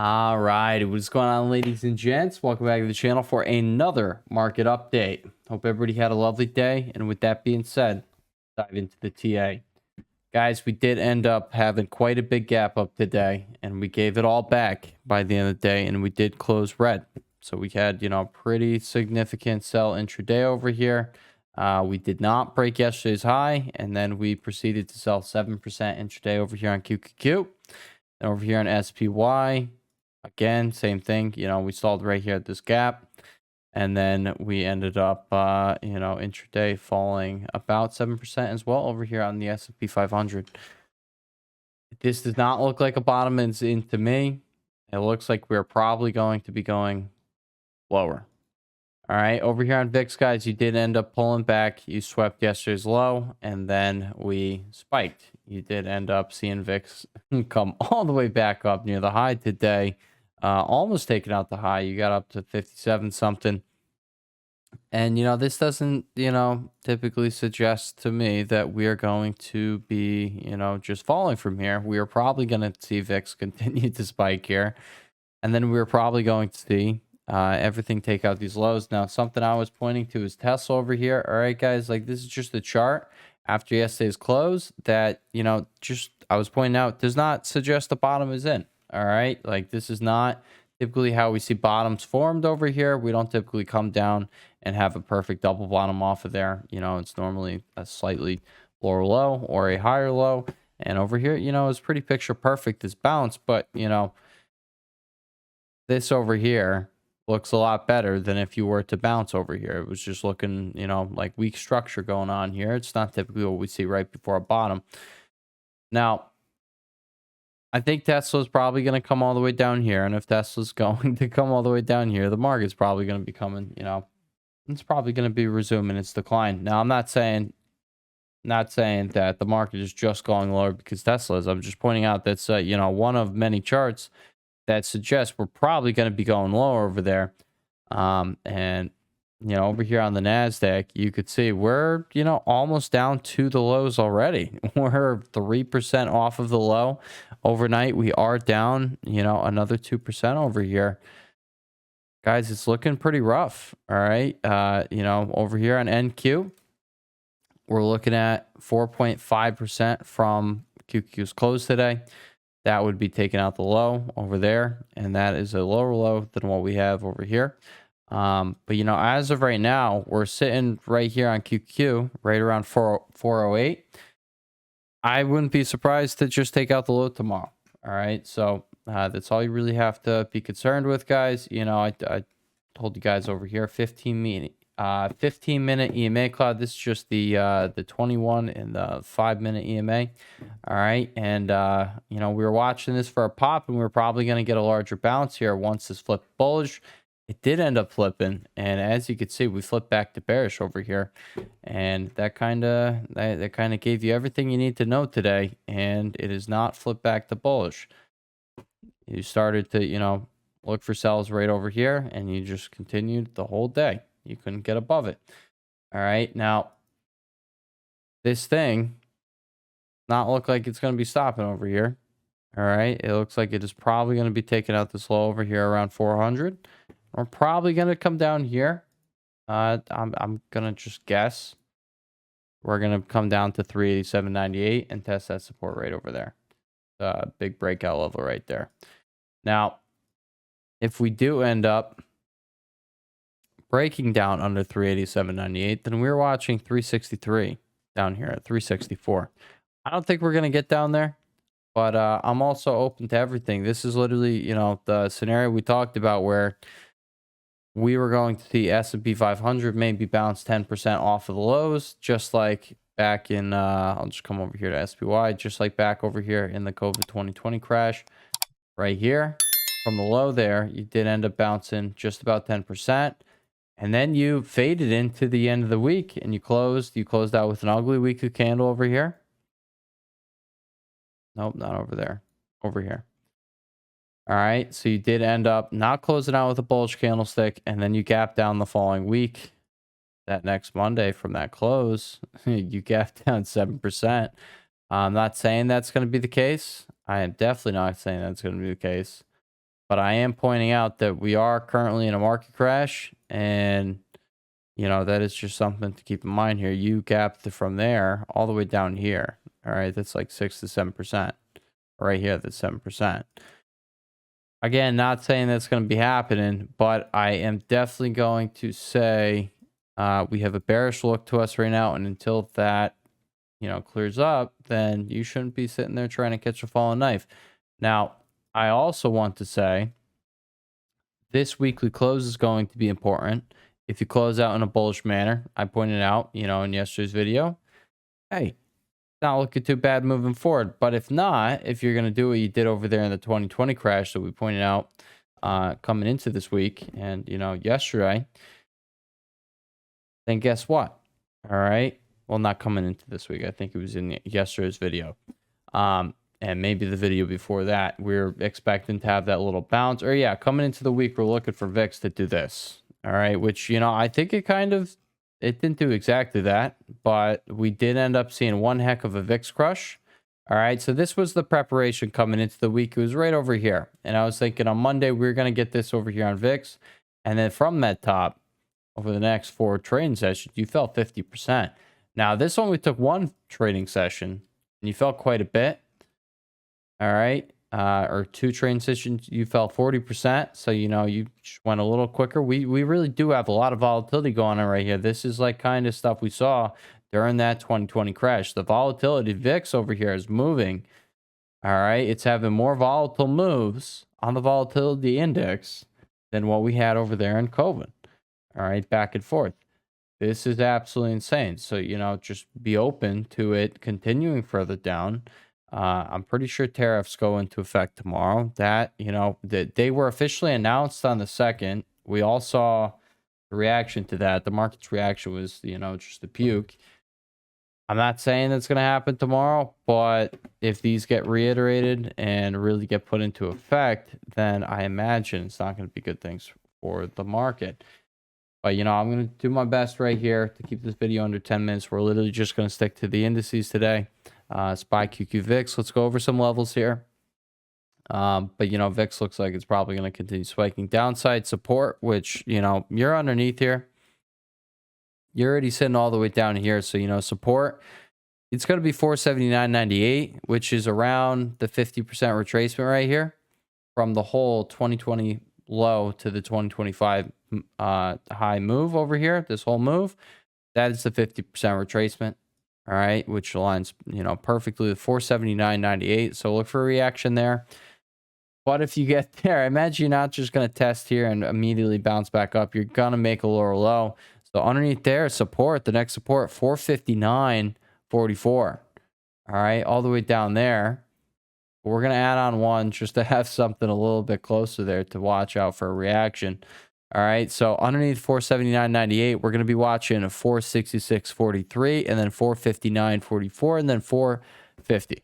All right, what's going on, ladies and gents? Welcome back to the channel for another market update. Hope everybody had a lovely day. And with that being said, dive into the TA. Guys, we did end up having quite a big gap up today, and we gave it all back by the end of the day, and we did close red. So we had, pretty significant sell intraday over here. We did not break yesterday's high, and then we proceeded to sell 7% intraday over here on QQQ. And over here on SPY, again, same thing. We stalled right here at this gap. And then we ended up, intraday falling about 7% as well over here on the S&P 500. This does not look like a bottom in to me. It looks like we're probably going to be going lower. All right, over here on VIX, guys, you did end up pulling back. You swept yesterday's low, and then we spiked. You did end up seeing VIX come all the way back up near the high today, almost taking out the high. You got up to 57 something. And, this doesn't, typically suggest to me that we are going to be, just falling from here. We are probably going to see VIX continue to spike here. And then we're probably going to see everything take out these lows. Now, something I was pointing to is Tesla over here. All right, guys, like this is just the chart after yesterday's close that, just I was pointing out does not suggest the bottom is in. All right, like this is not typically how we see bottoms formed over here. We don't typically come down and have a perfect double bottom off of there. It's normally a slightly lower low or a higher low. And over here, it's pretty picture perfect, this bounce. But, this over here looks a lot better than if you were to bounce over here. It was just looking, like weak structure going on here. It's not typically what we see right before a bottom. Now, I think Tesla's probably going to come all the way down here. And if Tesla's going to come all the way down here, the market's probably going to be coming, it's probably going to be resuming its decline. Now, I'm not saying that the market is just going lower because Tesla is. I'm just pointing out that's, one of many charts that suggests we're probably going to be going lower over there. And, over here on the NASDAQ, you could see we're, almost down to the lows already. We're 3% off of the low. Overnight, we are down, another 2% over here. Guys, it's looking pretty rough. All right. Over here on NQ, we're looking at 4.5% from QQ's close today. That would be taking out the low over there. And that is a lower low than what we have over here. But, as of right now, we're sitting right here on QQ, right around 408. I wouldn't be surprised to just take out the low tomorrow. All right. So that's all you really have to be concerned with, guys. I told you guys over here, 15-minute EMA cloud. This is just the 21 and the 5-minute EMA. All right. And, we were watching this for a pop, and we were probably going to get a larger bounce here once this flipped bullish. It did end up flipping, and as you can see, we flipped back to bearish over here, and that kind of gave you everything you need to know today. And it is not flipped back to bullish. You started to look for sells right over here, and you just continued the whole day. You couldn't get above it. All right, now this thing not look like it's going to be stopping over here. All right, it looks like it is probably going to be taking out this low over here around 400. We're probably going to come down here. I'm going to just guess. We're going to come down to 387.98 and test that support right over there. Big breakout level right there. Now, if we do end up breaking down under 387.98, then we're watching 363 down here at 364. I don't think we're going to get down there. But I'm also open to everything. This is literally, the scenario we talked about where we were going to see S&P 500 maybe bounce 10% off of the lows, just like back in, I'll just come over here to SPY, just like back over here in the COVID 2020 crash. Right here, from the low there, you did end up bouncing just about 10%. And then you faded into the end of the week, and you closed out with an ugly weekly candle over here. Nope, not over there. Over here. All right. So you did end up not closing out with a bullish candlestick, and then you gapped down the following week. That next Monday from that close, you gapped down 7%. I'm not saying that's going to be the case. I am definitely not saying that's going to be the case. But I am pointing out that we are currently in a market crash, and that is just something to keep in mind here. You gapped from there all the way down here. All right, that's like 6 to 7%. Right here, that's 7%. Again, not saying that's going to be happening, but I am definitely going to say we have a bearish look to us right now, and until that clears up, then you shouldn't be sitting there trying to catch a falling knife. Now, I also want to say this weekly close is going to be important. If you close out in a bullish manner, I pointed out, in yesterday's video, hey, not looking too bad moving forward. But if not, if you're going to do what you did over there in the 2020 crash that we pointed out coming into this week and, yesterday, then guess what? All right. Well, not coming into this week. I think it was in yesterday's video. And maybe the video before that, we're expecting to have that little bounce. Or yeah, coming into the week, we're looking for VIX to do this. All right. Which, I think it didn't do exactly that, but we did end up seeing one heck of a VIX crush. All right. So this was the preparation coming into the week. It was right over here. And I was thinking on Monday, we were going to get this over here on VIX. And then from that top, over the next 4 trading sessions, you fell 50%. Now, this one, we took one trading session and you fell quite a bit. All right. Or 2 trading sessions, you fell 40%. So, you just went a little quicker. We really do have a lot of volatility going on right here. This is like kind of stuff we saw during that 2020 crash. The volatility VIX over here is moving. All right. It's having more volatile moves on the volatility index than what we had over there in COVID. All right. Back and forth. This is absolutely insane. So, just be open to it continuing further down. I'm pretty sure tariffs go into effect tomorrow. That, that they were officially announced on the 2nd. We all saw the reaction to that. The market's reaction was, just a puke. I'm not saying that's going to happen tomorrow, but if these get reiterated and really get put into effect, then I imagine it's not going to be good things for the market. But, I'm going to do my best right here to keep this video under 10 minutes. We're literally just going to stick to the indices today. SPY QQ VIX. Let's go over some levels here. But, VIX looks like it's probably going to continue spiking. Downside support, which, you're underneath here. You're already sitting all the way down here. So, support, it's going to be 479.98, which is around the 50% retracement right here from the whole 2020 low to the 2025 high move over here. This whole move, that is the 50% retracement. All right, which aligns, perfectly with 479.98. So look for a reaction there. But if you get there, I imagine you're not just going to test here and immediately bounce back up. You're going to make a lower low. So underneath there, support, the next support, 459.44. All right, all the way down there. We're going to add on one just to have something a little bit closer there to watch out for a reaction. All right, so underneath 479.98, we're going to be watching a 466.43 and then 459.44 and then 450.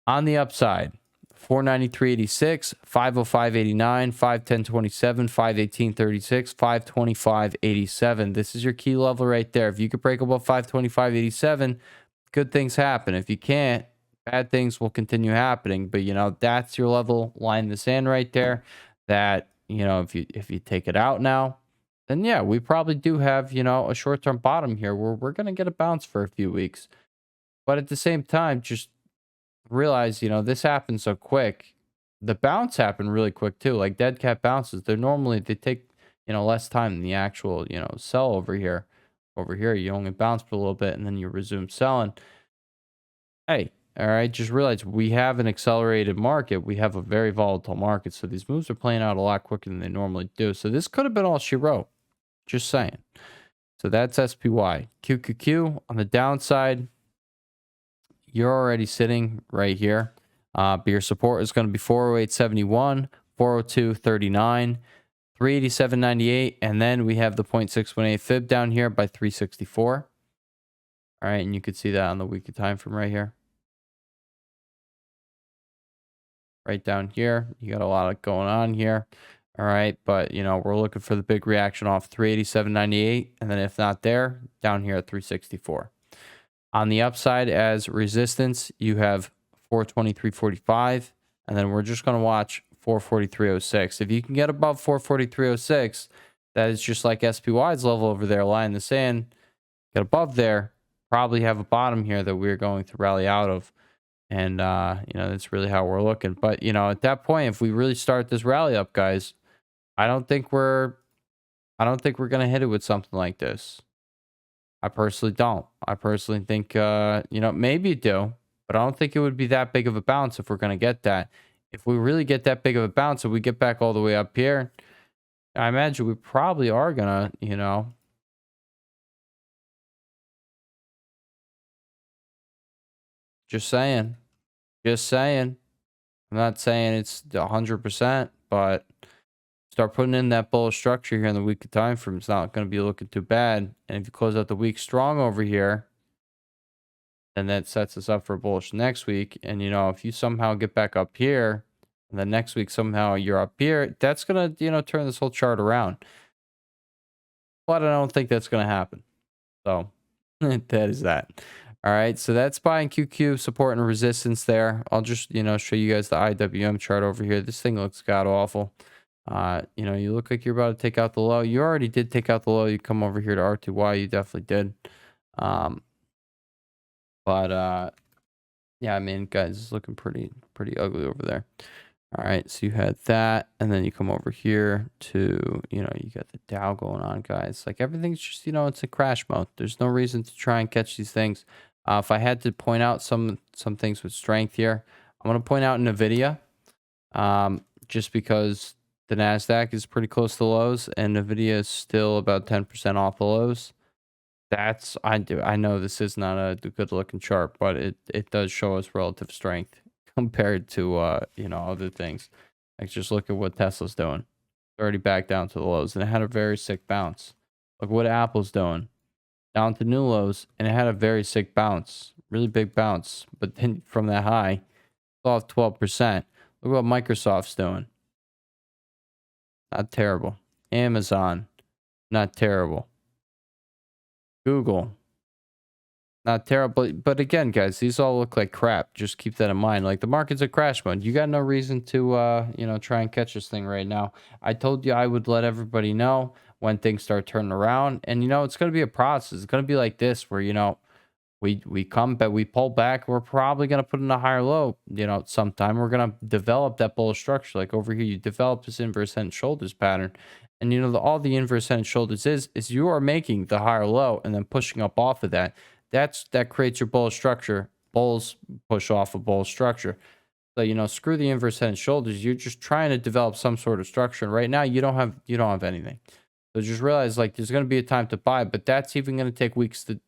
On the upside, 493.86, 505.89, 510.27, 518.36, 525.87. This is your key level right there. If you could break above 525.87, good things happen. If you can't, bad things will continue happening. But, that's your level line in the sand right there. That, if you take it out now, then yeah, we probably do have, a short-term bottom here where we're going to get a bounce for a few weeks. But at the same time, just realize, this happens so quick. The bounce happened really quick too. Like dead cat bounces, they take, less time than the actual, sell over here. Over here, you only bounce for a little bit and then you resume selling. Hey, all right, just realize we have an accelerated market. We have a very volatile market. So these moves are playing out a lot quicker than they normally do. So this could have been all she wrote. Just saying. So that's SPY. QQQ on the downside, you're already sitting right here. But your support is going to be 408.71, 402.39, 387.98. And then we have the 0.618 fib down here by 364. All right, and you can see that on the weekly time frame right here. Right down here, you got a lot going on here. All right, but we're looking for the big reaction off 387.98, and then if not there, down here at 364. On the upside as resistance, you have 423.45, and then we're just going to watch 443.06. If you can get above 443.06, that is just like SPY's level over there, line in the sand. Get above there, probably have a bottom here that we're going to rally out of. And, that's really how we're looking. But, at that point, if we really start this rally up, guys, I don't think we're going to hit it with something like this. I personally don't. I personally think, maybe you do, but I don't think it would be that big of a bounce if we're going to get that. If we really get that big of a bounce, if we get back all the way up here, I imagine we probably are going to, just saying. Just saying. I'm not saying it's 100%, but start putting in that bullish structure here in the weekly time frame. It's not going to be looking too bad. And if you close out the week strong over here, then that sets us up for bullish next week. And, if you somehow get back up here, and then next week somehow you're up here, that's going to, turn this whole chart around. But I don't think that's going to happen. So that is that. All right, so that's buying QQ, support and resistance there. I'll just, show you guys the IWM chart over here. This thing looks god awful. You look like you're about to take out the low. You already did take out the low. You come over here to R2Y. You definitely did. Yeah, I mean, guys, it's looking pretty ugly over there. All right, so you had that, and then you come over here to, you got the Dow going on, guys. Like, everything's just, it's a crash mode. There's no reason to try and catch these things. If I had to point out some things with strength here, I'm going to point out NVDA, just because the NASDAQ is pretty close to the lows, and NVIDIA is still about 10% off the lows. I know this is not a good looking chart, but it does show us relative strength compared to, other things. Like, just look at what Tesla's doing. It's already back down to the lows, and it had a very sick bounce. Look what Apple's doing. Down to new lows, and it had a very sick bounce. Really big bounce. But then from that high, it's off 12%. Look what Microsoft's doing. Not terrible. Amazon, not terrible. Google, not terrible. But again, guys, these all look like crap. Just keep that in mind. Like, the market's a crash mode. You got no reason to, try and catch this thing right now. I told you I would let everybody know when things start turning around. And, it's going to be a process. It's going to be like this where, we come back, we pull back. We're probably going to put in a higher low, sometime. We're going to develop that bullish structure. Like over here, you develop this inverse head and shoulders pattern. And, all the inverse head and shoulders is you are making the higher low and then pushing up off of that. That creates your bullish structure. Bulls push off a bullish structure. So, screw the inverse head and shoulders. You're just trying to develop some sort of structure. And right now, you don't have anything. So just realize, like, there's going to be a time to buy, but that's even going to take weeks to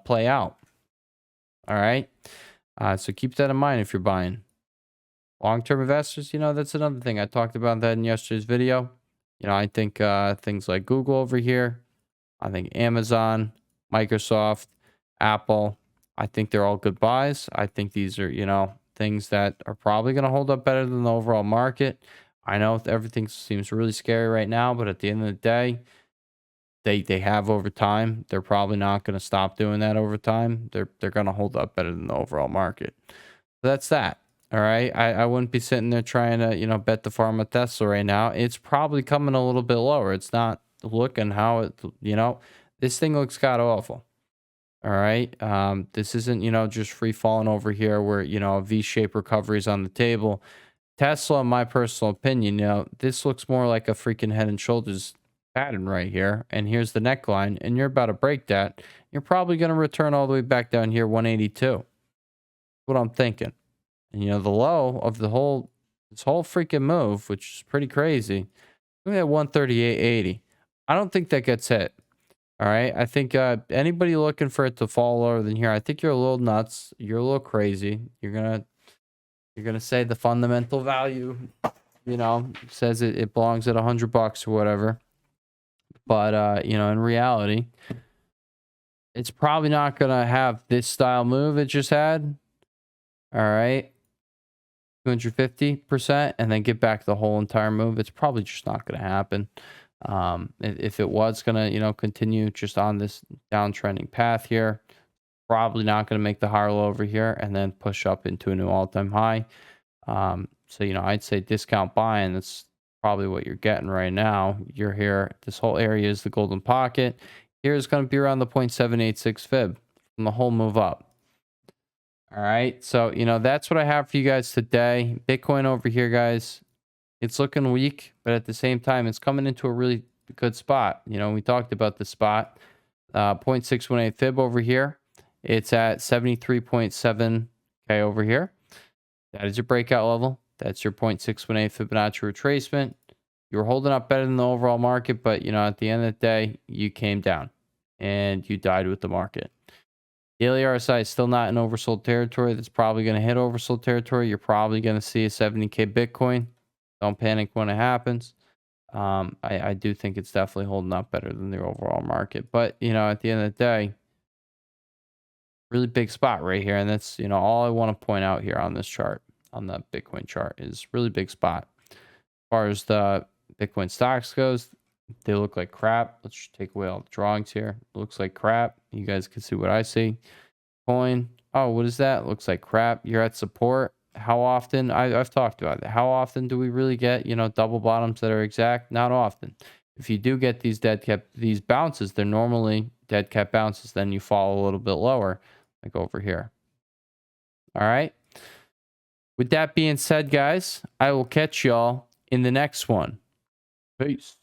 play out. All right. So keep that in mind if you're buying. Long-term investors, that's another thing. I talked about that in yesterday's video. I think things like Google over here, I think Amazon, Microsoft, Apple, I think they're all good buys. I think these are, things that are probably going to hold up better than the overall market. I know everything seems really scary right now, but at the end of the day, they have over time. They're probably not going to stop doing that over time. They're going to hold up better than the overall market. So that's that. All right. I wouldn't be sitting there trying to, bet the farm of Tesla right now. It's probably coming a little bit lower. It's not looking how it, this thing looks god awful. All right. This isn't, just free falling over here where, a V-shaped recovery is on the table. Tesla, in my personal opinion, this looks more like a freaking head and shoulders pattern right here. And here's the neckline, and you're about to break that. You're probably going to return all the way back down here, 182. What I'm thinking. And, the low of this whole freaking move, which is pretty crazy, look at 138.80. I don't think that gets hit. All right. I think anybody looking for it to fall lower than here, I think you're a little nuts. You're a little crazy. You're gonna say the fundamental value, says it belongs at $100 or whatever. But in reality, it's probably not gonna have this style move it just had. All right. 250% and then get back the whole entire move. It's probably just not going to happen. If it was going to, continue just on this downtrending path here, probably not going to make the higher low over here and then push up into a new all-time high. So, I'd say discount buying. That's probably what you're getting right now. You're here. This whole area is the golden pocket. Here is going to be around the 0.786 fib from the whole move up. All right. So, that's what I have for you guys today. Bitcoin over here, guys. It's looking weak, but at the same time, it's coming into a really good spot. We talked about the spot. 0.618 fib over here. It's at 73.7K over here. That is your breakout level. That's your 0.618 Fibonacci retracement. You were holding up better than the overall market, but at the end of the day, you came down and you died with the market. Daily RSI is still not in oversold territory. That's probably going to hit oversold territory. You're probably going to see a 70K Bitcoin. Don't panic when it happens. I do think it's definitely holding up better than the overall market. But, at the end of the day, really big spot right here. And that's, all I want to point out here on this chart, on the Bitcoin chart, is really big spot. As far as the Bitcoin stocks goes, they look like crap. Let's just take away all the drawings here. It looks like crap. You guys can see what I see. Coin. Oh, what is that? Looks like crap. You're at support. How often? I've talked about it. How often do we really get, double bottoms that are exact? Not often. If you do get these these bounces, they're normally dead cat bounces. Then you fall a little bit lower, like over here. All right. With that being said, guys, I will catch y'all in the next one. Peace.